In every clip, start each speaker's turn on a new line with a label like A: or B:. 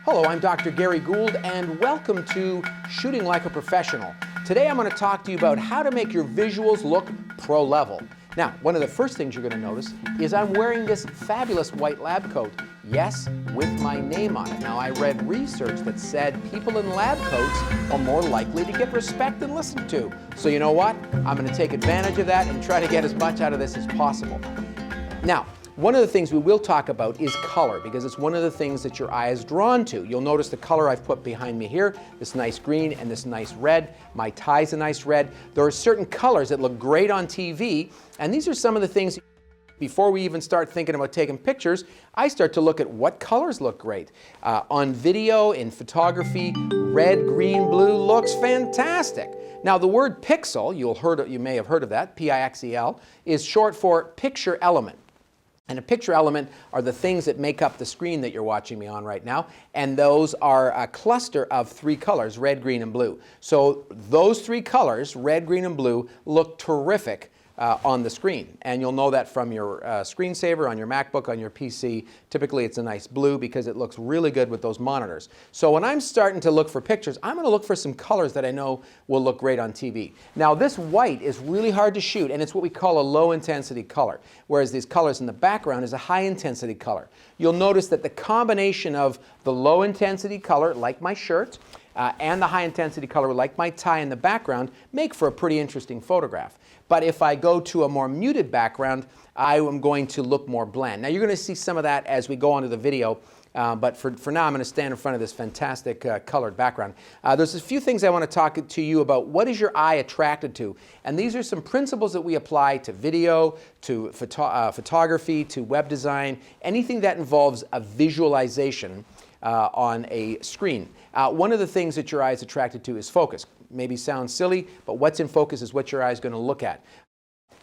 A: Hello, I'm Dr. Gary Gould, and welcome to Shooting Like a Professional. Today I'm going to talk to you about how to make your visuals look pro level. Now, one of the first things you're going to notice is I'm wearing this fabulous white lab coat. Yes, with my name on it. Now, I read research that said people in lab coats are more likely to get respect and listened to. So you know what? I'm going to take advantage of that and try to get as much out of this as possible. Now, one of the things we will talk about is color, because it's one of the things that your eye is drawn to. You'll notice the color I've put behind me here, this nice green and this nice red. My tie's a nice red. There are certain colors that look great on TV, and these are some of the things. Before we even start thinking about taking pictures, I start to look at what colors look great. On video, in photography, red, green, blue looks fantastic. Now the word pixel, you may have heard of that, P-I-X-E-L, is short for picture element. And a picture element are the things that make up the screen that you're watching me on right now, and those are a cluster of three colors, red, green, and blue. So those three colors, red, green, and blue, look terrific on the screen. And you'll know that from your screensaver on your MacBook, on your PC. Typically it's a nice blue because it looks really good with those monitors. So when I'm starting to look for pictures, I'm going to look for some colors that I know will look great on TV. Now this white is really hard to shoot, and it's what we call a low intensity color, whereas these colors in the background is a high intensity color. You'll notice that the combination of the low intensity color, like my shirt, and the high intensity color, like my tie in the background, make for a pretty interesting photograph. But if I go to a more muted background, I am going to look more bland. Now you're going to see some of that as we go on to the video, but for now I'm going to stand in front of this fantastic colored background. There's a few things I want to talk to you about. What is your eye attracted to? And these are some principles that we apply to video, to photography, to web design, anything that involves a visualization on a screen. One of the things that your eye is attracted to is focus. Maybe sounds silly, but what's in focus is what your eye is going to look at.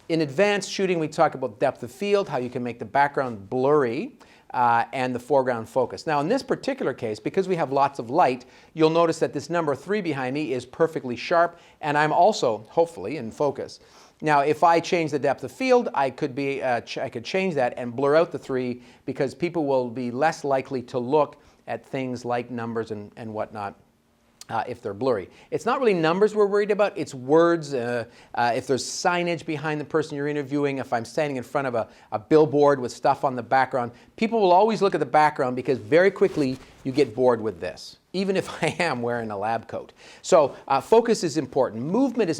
A: In advanced shooting, we talk about depth of field, how you can make the background blurry, and the foreground focus. Now in this particular case, because we have lots of light, you'll notice that this number 3 behind me is perfectly sharp, and I'm also, hopefully, in focus. Now if I change the depth of field, I could change that and blur out the 3, because people will be less likely to look at things like numbers and whatnot if they're blurry. It's not really numbers we're worried about, it's words. If there's signage behind the person you're interviewing, if I'm standing in front of a billboard with stuff on the background, people will always look at the background because very quickly you get bored with this, even if I am wearing a lab coat. So focus is important. Movement is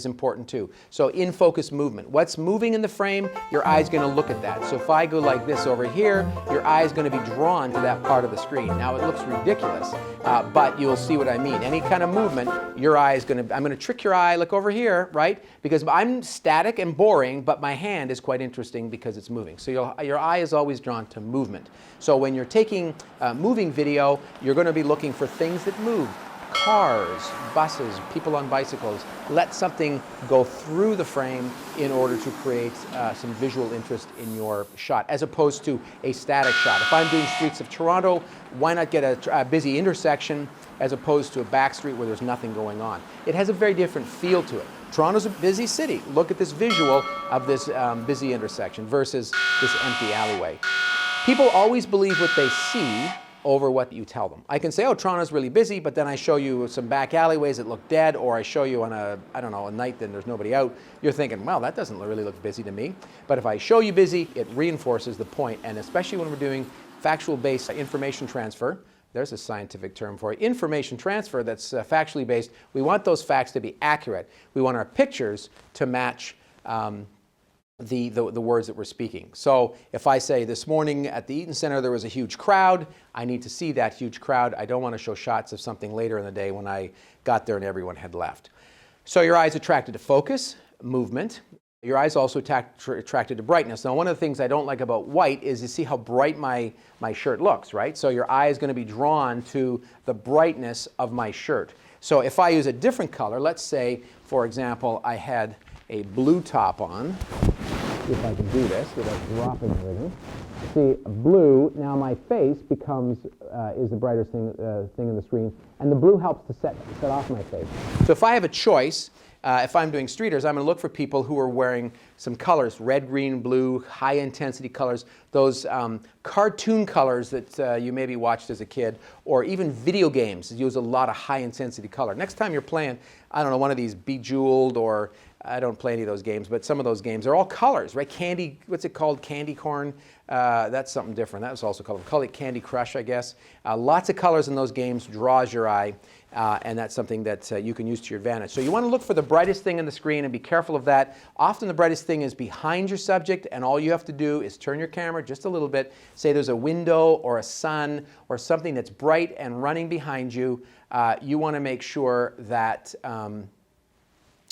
A: important too. So in focus movement. What's moving in the frame, your eye's going to look at that. So if I go like this over here, your eye is going to be drawn to that part of the screen. Now it looks ridiculous, but you'll see what I mean. Any kind of movement, your eye is going to, I'm going to trick your eye, look over here, right? Because I'm static and boring, but my hand is quite interesting because it's moving. So your eye is always drawn to movement. So when you're taking moving video, you're going to be looking for things that move. Cars, buses, people on bicycles. Let something go through the frame in order to create some visual interest in your shot, as opposed to a static shot. If I'm doing streets of Toronto, why not get a busy intersection as opposed to a back street where there's nothing going on? It has a very different feel to it. Toronto's a busy city. Look at this visual of this busy intersection versus this empty alleyway. People always believe what they see over what you tell them. I can say, oh, Toronto's really busy, but then I show you some back alleyways that look dead, or I show you on a night that there's nobody out. You're thinking, well, that doesn't really look busy to me. But if I show you busy, it reinforces the point, and especially when we're doing factual-based information transfer, there's a scientific term for it, information transfer that's factually based, we want those facts to be accurate. We want our pictures to match the words that we're speaking. So if I say this morning at the Eaton Center there was a huge crowd, I need to see that huge crowd. I don't want to show shots of something later in the day when I got there and everyone had left. So your eye's attracted to focus, movement. Your eye's also attracted to brightness. Now one of the things I don't like about white is you see how bright my shirt looks, right? So your eye is going to be drawn to the brightness of my shirt. So if I use a different color, let's say, for example, I had a blue top on. If I can do this without dropping everything. See, blue, now my face becomes, is the brightest thing in the screen, and the blue helps to set off my face. So if I have a choice, if I'm doing streeters, I'm going to look for people who are wearing some colors, red, green, blue, high intensity colors, those cartoon colors that you maybe watched as a kid, or even video games that use a lot of high intensity color. Next time you're playing, I don't know, one of these Bejeweled, or I don't play any of those games, but some of those games are all colors, right? Candy, what's it called? Candy corn? That's something different. That was also called, call it Candy Crush, I guess. Lots of colors in those games draws your eye, and that's something that you can use to your advantage. So you want to look for the brightest thing on the screen and be careful of that. Often the brightest thing is behind your subject, and all you have to do is turn your camera just a little bit. Say there's a window or a sun or something that's bright and running behind you. You want to make sure that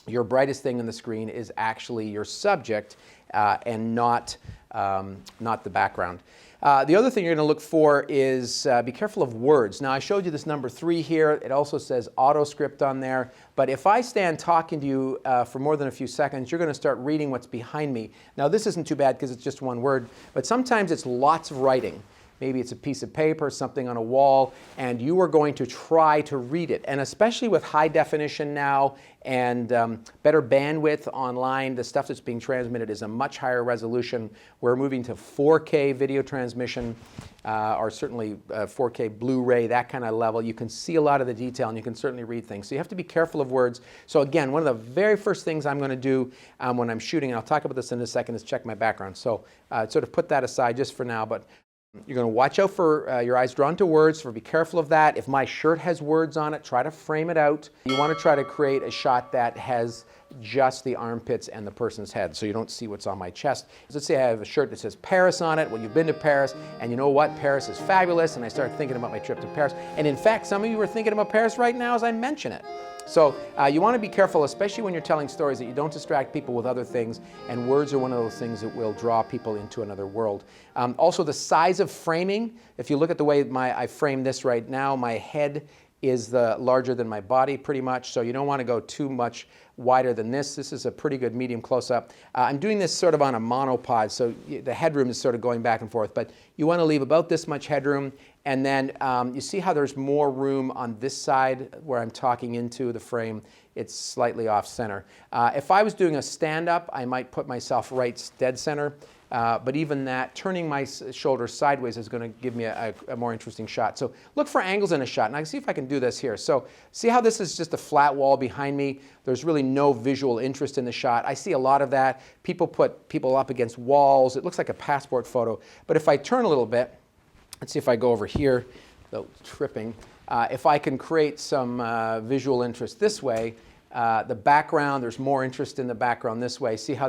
A: your brightest thing on the screen is actually your subject and not the background. The other thing you're going to look for is be careful of words. Now I showed you this number 3 here. It also says auto script on there. But if I stand talking to you for more than a few seconds, you're going to start reading what's behind me. Now this isn't too bad because it's just one word, but sometimes it's lots of writing. Maybe it's a piece of paper, something on a wall, and you are going to try to read it. And especially with high definition now and better bandwidth online, the stuff that's being transmitted is a much higher resolution. We're moving to 4K video transmission, or certainly 4K Blu-ray, that kind of level. You can see a lot of the detail, and you can certainly read things. So you have to be careful of words. So again, one of the very first things I'm going to do when I'm shooting, and I'll talk about this in a second, is check my background. So sort of put that aside just for now. But you're going to watch out for your eyes drawn to words, so be careful of that. If my shirt has words on it, try to frame it out. You want to try to create a shot that has just the armpits and the person's head, so you don't see what's on my chest. Let's say I have a shirt that says Paris on it. Well, you've been to Paris, and you know what? Paris is fabulous, and I start thinking about my trip to Paris. And in fact, some of you are thinking about Paris right now as I mention it. So you want to be careful, especially when you're telling stories, that you don't distract people with other things, and words are one of those things that will draw people into another world. Also, the size of framing. If you look at the way I frame this right now, my head is larger than my body pretty much, so you don't want to go too much wider than this. This is a pretty good medium close-up. I'm doing this sort of on a monopod, so the headroom is sort of going back and forth, but you want to leave about this much headroom, and then you see how there's more room on this side where I'm talking into the frame. It's slightly off center. If I was doing a stand-up, I might put myself right dead center. But even that, turning my shoulders sideways is going to give me a more interesting shot. So look for angles in a shot. And I can see if I can do this here. So see how this is just a flat wall behind me? There's really no visual interest in the shot. I see a lot of that. People put people up against walls. It looks like a passport photo. But if I turn a little bit, let's see if I go over here, though tripping. If I can create some visual interest this way, the background, there's more interest in the background this way. See how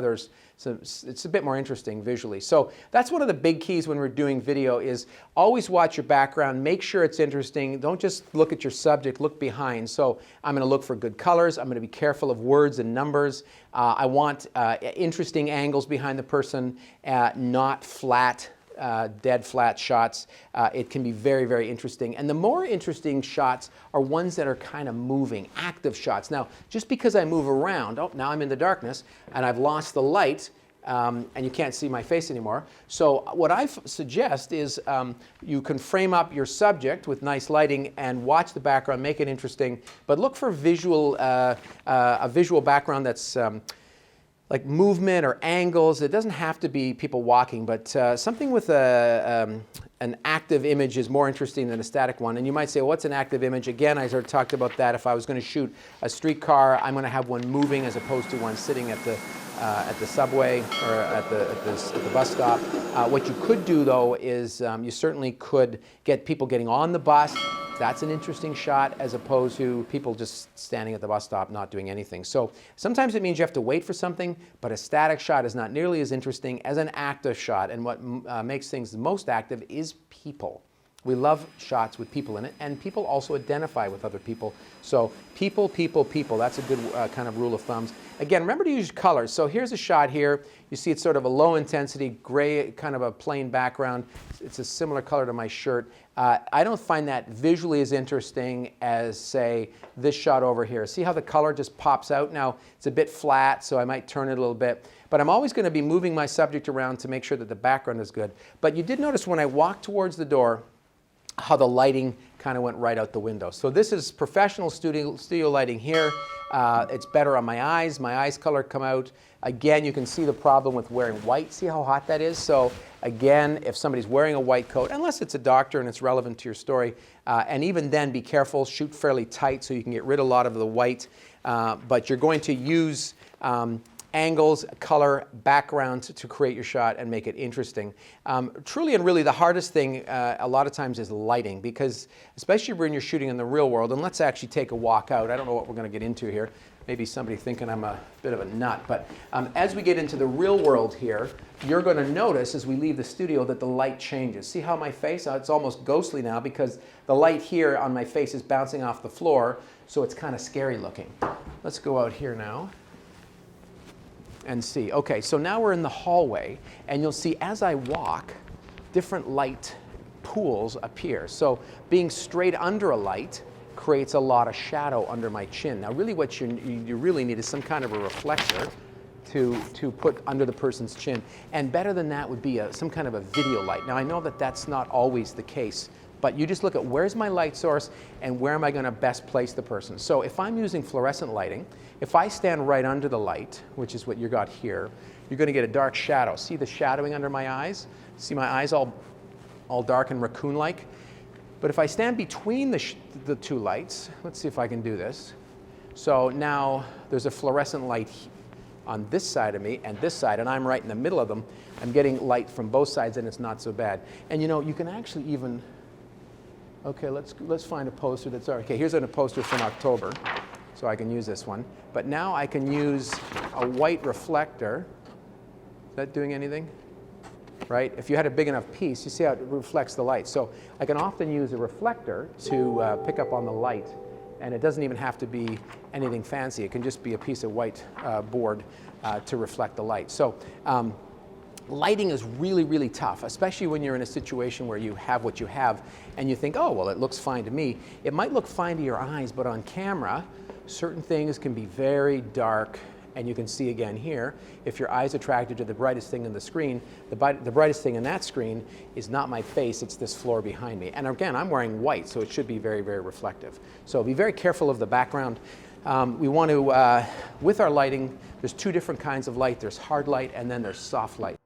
A: it's a bit more interesting visually. So that's one of the big keys when we're doing video is always watch your background, make sure it's interesting. Don't just look at your subject, look behind. So I'm going to look for good colors. I'm going to be careful of words and numbers. I want interesting angles behind the person, not flat. Dead flat shots. It can be very, very interesting. And the more interesting shots are ones that are kind of moving, active shots. Now, just because I move around, oh, now I'm in the darkness and I've lost the light and you can't see my face anymore. So what I suggest is you can frame up your subject with nice lighting and watch the background, make it interesting, but look for a visual background that's like movement or angles. It doesn't have to be people walking, but something with an active image is more interesting than a static one. And you might say, well, what's an active image? Again, I sort of talked about that. If I was going to shoot a streetcar, I'm going to have one moving as opposed to one sitting at the subway or at the bus stop. What you could do, though, is you certainly could get people getting on the bus. That's an interesting shot as opposed to people just standing at the bus stop not doing anything. So sometimes it means you have to wait for something, but a static shot is not nearly as interesting as an active shot. And what makes things the most active is people. We love shots with people in it, and people also identify with other people. So people, people, people, that's a good kind of rule of thumbs. Again, remember to use colors. So here's a shot here. You see it's sort of a low intensity, gray, kind of a plain background. It's a similar color to my shirt. I don't find that visually as interesting as, say, this shot over here. See how the color just pops out? Now, it's a bit flat, so I might turn it a little bit. But I'm always going to be moving my subject around to make sure that the background is good. But you did notice when I walked towards the door, how the lighting kind of went right out the window. So this is professional studio lighting here. It's better on my eyes color come out. Again, you can see the problem with wearing white. See how hot that is? So again, if somebody's wearing a white coat, unless it's a doctor and it's relevant to your story, and even then be careful, shoot fairly tight so you can get rid of a lot of the white, but you're going to use angles, color, background to create your shot and make it interesting. Truly and really the hardest thing a lot of times is lighting, because especially when you're shooting in the real world, and let's actually take a walk out. I don't know what we're going to get into here. Maybe somebody thinking I'm a bit of a nut, but as we get into the real world here, you're going to notice as we leave the studio that the light changes. See how my face, it's almost ghostly now because the light here on my face is bouncing off the floor, so it's kind of scary looking. Let's go out here now and see. Okay, so now we're in the hallway, and you'll see as I walk, different light pools appear. So being straight under a light creates a lot of shadow under my chin. Now really what you really need is some kind of a reflector to put under the person's chin. And better than that would be some kind of a video light. Now I know that that's not always the case, but you just look at where's my light source and where am I going to best place the person. So if I'm using fluorescent lighting, if I stand right under the light, which is what you got here, you're going to get a dark shadow. See the shadowing under my eyes? See my eyes all dark and raccoon-like? But if I stand between the two lights, let's see if I can do this. So now there's a fluorescent light on this side of me and this side, and I'm right in the middle of them. I'm getting light from both sides, and it's not so bad. And you know, you can actually even, okay, let's find a poster that's, okay, here's a poster from October, so I can use this one. But now I can use a white reflector. Is that doing anything? Right? If you had a big enough piece, you see how it reflects the light. So I can often use a reflector to pick up on the light, and it doesn't even have to be anything fancy. It can just be a piece of white board to reflect the light. So lighting is really, really tough, especially when you're in a situation where you have what you have and you think, oh, well, it looks fine to me. It might look fine to your eyes, but on camera, certain things can be very dark. And you can see again here, if your eye's attracted to the brightest thing in the screen, the brightest thing in that screen is not my face, it's this floor behind me. And again, I'm wearing white, so it should be very, very reflective. So be very careful of the background. We want to, with our lighting, there's two different kinds of light. There's hard light and then there's soft light.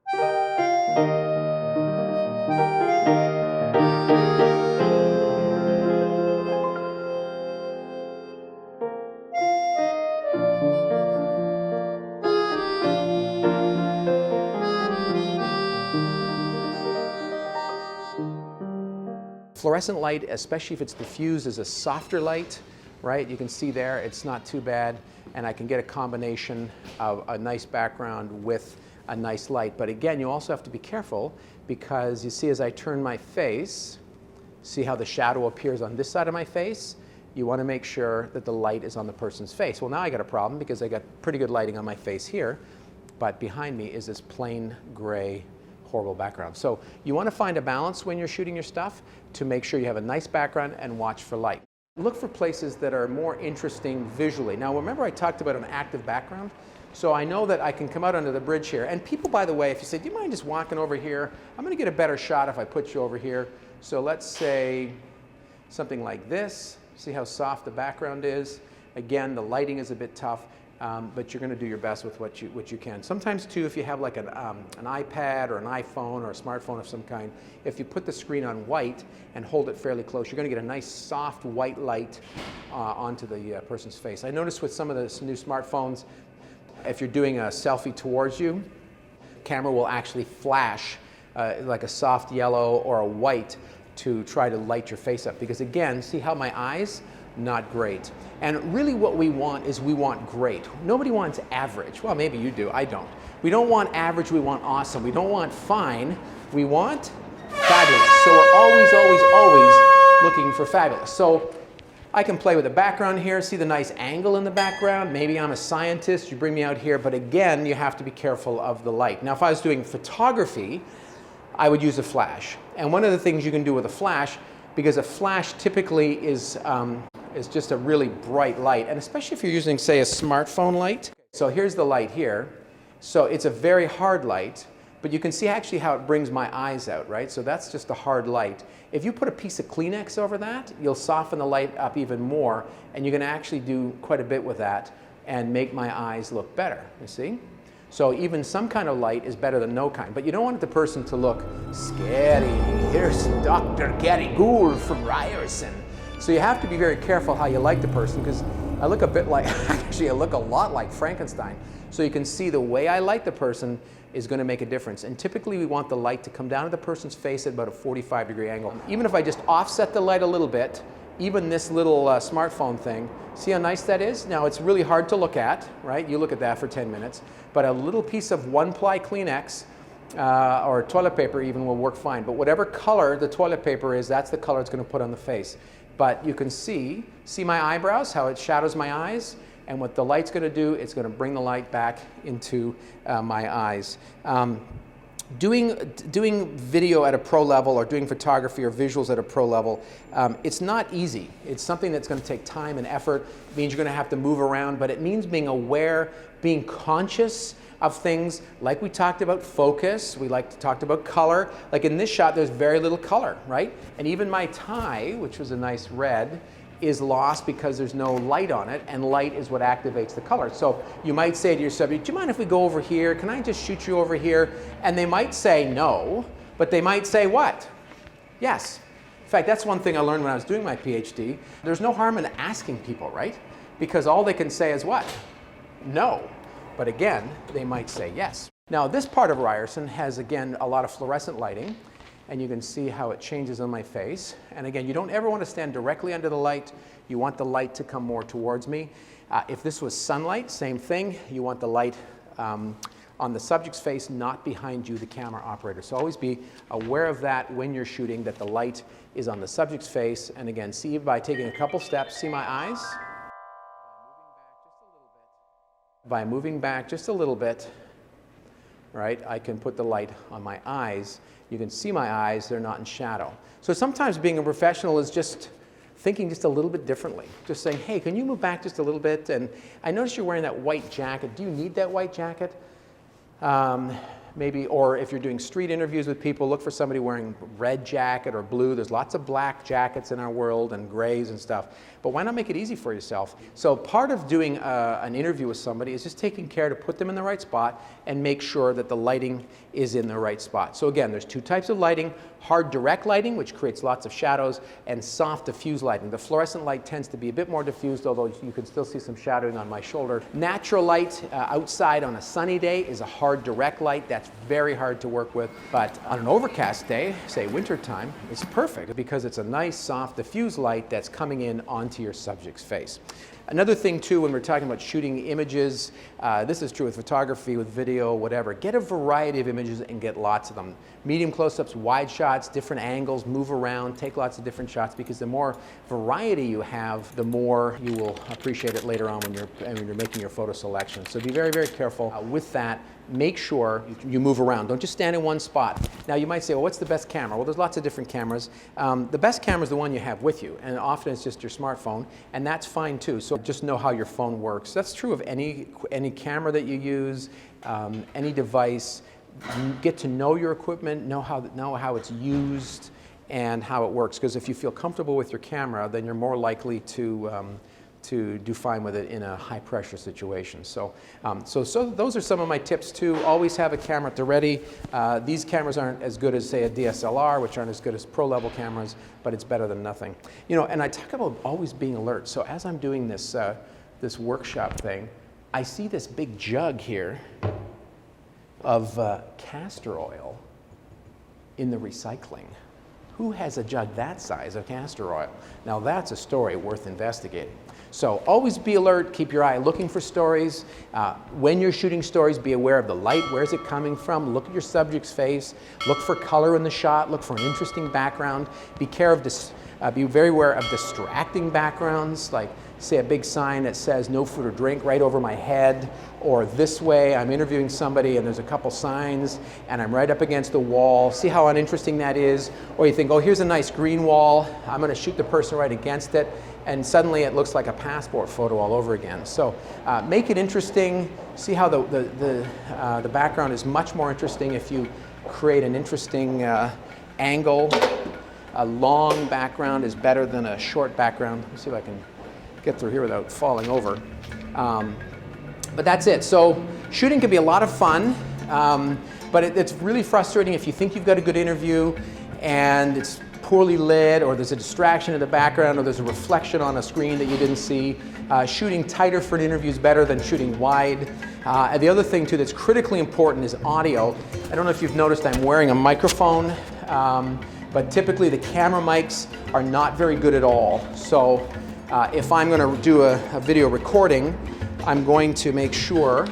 A: Fluorescent light, especially if it's diffused, is a softer light, right? You can see there, it's not too bad, and I can get a combination of a nice background with a nice light. But again, you also have to be careful because you see as I turn my face, see how the shadow appears on this side of my face? You want to make sure that the light is on the person's face. Well, now I got a problem because I got pretty good lighting on my face here, but behind me is this plain gray horrible background. So you want to find a balance when you're shooting your stuff to make sure you have a nice background and watch for light. Look for places that are more interesting visually. Now remember I talked about an active background? So I know that I can come out under the bridge here. And people, by the way, if you say, do you mind just walking over here? I'm going to get a better shot if I put you over here. So let's say something like this. See how soft the background is? Again, the lighting is a bit tough. But you're going to do your best with what you can. Sometimes too, if you have like an iPad or an iPhone or a smartphone of some kind, if you put the screen on white and hold it fairly close, you're going to get a nice soft white light onto the person's face. I noticed with some of the new smartphones, if you're doing a selfie towards you, camera will actually flash like a soft yellow or a white to try to light your face up. Because again, see how my eyes? Not great. And really what we want is we want great. Nobody wants average. Well, maybe you do, I don't. We don't want average, we want awesome. We don't want fine, we want fabulous. So we're always looking for fabulous. So I can play with the background here, see the nice angle in the background. Maybe I'm a scientist, you bring me out here, but again, you have to be careful of the light. Now, if I was doing photography, I would use a flash. And one of the things you can do with a flash, because a flash typically is just a really bright light, and especially if you're using, say, a smartphone light. So here's the light here. So it's a very hard light, But you can see actually how it brings my eyes out, right? So that's just a hard light. If you put a piece of Kleenex over that, you'll soften the light up even more, and you're going to actually do quite a bit with that and make my eyes look better, you see? So even some kind of light is better than no kind, but you don't want the person to look scary. Here's Dr. Gary Gould from Ryerson. So you have to be very careful how you light the person, because I look a bit like, actually I look a lot like Frankenstein. So you can see the way I light the person is going to make a difference. And typically we want the light to come down to the person's face at about a 45-degree angle. Even if I just offset the light a little bit, even this little smartphone thing, see how nice that is? Now it's really hard to look at, right? You look at that for 10 minutes, but a little piece of one-ply Kleenex or toilet paper even will work fine. But whatever color the toilet paper is, that's the color it's going to put on the face. But you can see my eyebrows, how it shadows my eyes? And what the light's going to do, it's going to bring the light back into my eyes. Doing video at a pro level, or doing photography or visuals at a pro level, it's not easy. It's something that's going to take time and effort. It means you're going to have to move around, but it means being aware, being conscious of things like we talked about focus, we talked about color. Like in this shot, there's very little color, right? And even my tie, which was a nice red, is lost because there's no light on it, and light is what activates the color. So you might say to your subject, do you mind if we go over here? Can I just shoot you over here? And they might say no, but they might say what? Yes. In fact, that's one thing I learned when I was doing my PhD. There's no harm in asking people, right? Because all they can say is what? No. But again, they might say yes. Now this part of Ryerson has, again, a lot of fluorescent lighting, and you can see how it changes on my face. And again, you don't ever want to stand directly under the light. You want the light to come more towards me. If this was sunlight, same thing. You want the light on the subject's face, not behind you, the camera operator. So always be aware of that when you're shooting, that the light is on the subject's face. And again, see by taking a couple steps, see my eyes? By moving back just a little bit, right, I can put the light on my eyes. You can see my eyes, they're not in shadow. So sometimes being a professional is just thinking just a little bit differently. Just saying, hey, can you move back just a little bit? And I noticed you're wearing that white jacket. Do you need that white jacket? Maybe, or if you're doing street interviews with people, look for somebody wearing red jacket or blue. There's lots of black jackets in our world and grays and stuff. But why not make it easy for yourself? So part of doing an interview with somebody is just taking care to put them in the right spot and make sure that the lighting is in the right spot. So again, there's two types of lighting: hard direct lighting, which creates lots of shadows, and soft diffuse lighting. The fluorescent light tends to be a bit more diffused, although you can still see some shadowing on my shoulder. Natural light outside on a sunny day is a hard direct light. That's very hard to work with. But on an overcast day, say wintertime, it's perfect because it's a nice soft diffuse light that's coming in onto your subject's face. Another thing too, when we're talking about shooting images, this is true with photography, with video, whatever, get a variety of images and get lots of them. Medium close-ups, wide shots, different angles, move around, take lots of different shots, because the more variety you have, the more you will appreciate it later on when you're making your photo selection. So be very, very careful with that. Make sure you move around. Don't just stand in one spot. Now you might say, well, what's the best camera? Well, there's lots of different cameras. The best camera is the one you have with you, and often it's just your smartphone, and that's fine too. So just know how your phone works. That's true of any camera that you use, any device. Get to know your equipment, know how it's used and how it works. Because if you feel comfortable with your camera, then you're more likely to do fine with it in a high pressure situation. So those are some of my tips too. Always have a camera at the ready. These cameras aren't as good as, say, a DSLR, which aren't as good as pro level cameras, but it's better than nothing. You know, and I talk about always being alert. So as I'm doing this, this workshop thing, I see this big jug here of castor oil in the recycling. Who has a jug that size of castor oil? Now that's a story worth investigating. So always be alert, keep your eye looking for stories. When you're shooting stories, be aware of the light, where's it coming from? Look at your subject's face, look for color in the shot, look for an interesting background. Be very aware of distracting backgrounds, like say a big sign that says no food or drink right over my head, or this way, I'm interviewing somebody and there's a couple signs and I'm right up against the wall. See how uninteresting that is? Or you think, oh, here's a nice green wall, I'm gonna shoot the person right against it. and suddenly it looks like a passport photo all over again. So make it interesting. See how the background is much more interesting if you create an interesting angle. A long background is better than a short background. Let me see if I can get through here without falling over. But that's it. So shooting can be a lot of fun, but it's really frustrating if you think you've got a good interview and it's poorly lit, or there's a distraction in the background, or there's a reflection on a screen that you didn't see. Shooting tighter for an interview is better than shooting wide. And the other thing too that's critically important is audio. I don't know if you've noticed I'm wearing a microphone, but typically the camera mics are not very good at all. So if I'm going to do a video recording, I'm going to make sure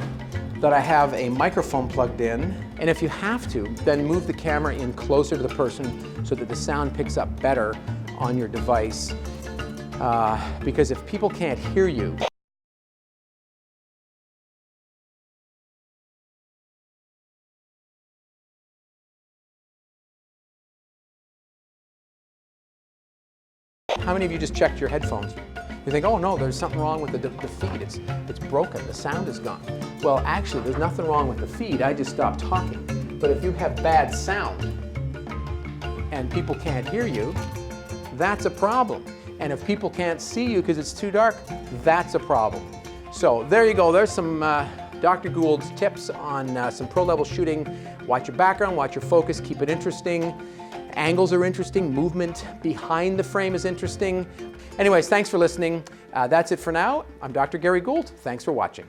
A: that I have a microphone plugged in, and if you have to, then move the camera in closer to the person so that the sound picks up better on your device. Because if people can't hear you, how many of you just checked your headphones? You think, oh no, there's something wrong with the feed. It's broken, the sound is gone. Well, actually, there's nothing wrong with the feed. I just stopped talking. But if you have bad sound and people can't hear you, that's a problem. And if people can't see you because it's too dark, that's a problem. So there you go. There's some Dr. Gould's tips on some pro-level shooting. Watch your background, watch your focus, keep it interesting. Angles are interesting, movement behind the frame is interesting. Anyways, thanks for listening. That's it for now. I'm Dr. Gary Gould. Thanks for watching.